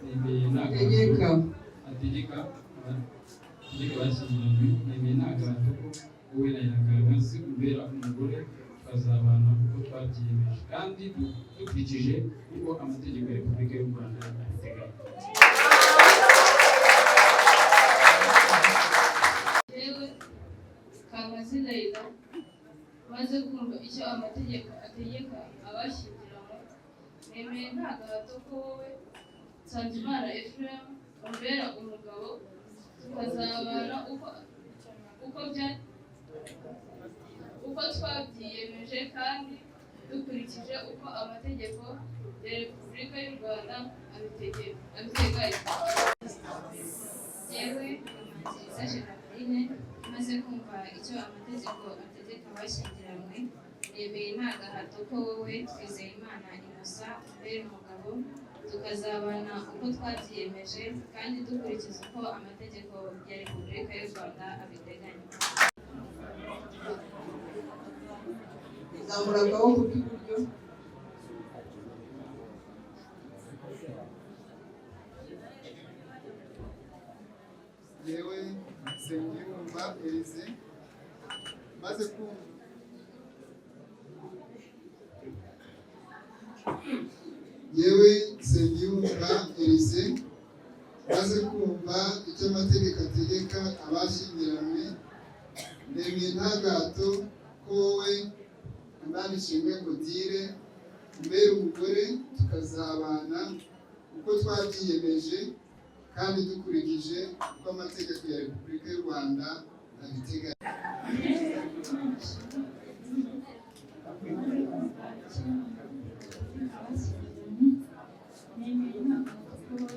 nemeye nta ategeka bashyingiranywe, nemeye nta gahato ko wowe na Nyiragaragaza umbera umugore tukazabana uko twabyiyemeje kandi dukurikije uko amategeko ya Repubulika y'u Rwanda abiteganya. Yewe Kamazirayira maze kumva icyo amategeko ategeka abashyingiranywe, nemeye nta gahato ko wowe Nsanzimana Ephraim umbera umugabo tukazabana uko twabyiyemeje kandi dukurikije uko amategeko ya Repubulika y'u Rwanda abiteganya. Yewe Kamanzi Jacqueline maze kumva icyo amategeko ategeka abashyingiranywe, nemeye nta gahato ko wowe Twizeyimana Innocent umbera umugabo tukazabana uko twabyiyemeje kandi dukurikiza uko amategeko ya Repubulika y'u Rwanda abiteganya. Zamura akaboko k'iburyo. Yewe Nsengiyumva Elise maze kumva icyo amategeko ategeka abashyingiranywe, nemeye nta gahato ko wowe Imana ishimwe Odile umbera umugore tukazabana uko twabyiyemeje kandi dukurikije uko amategeko ya Repubulika y'u Rwanda abiteganya. Nemeye nta gahato ko wowe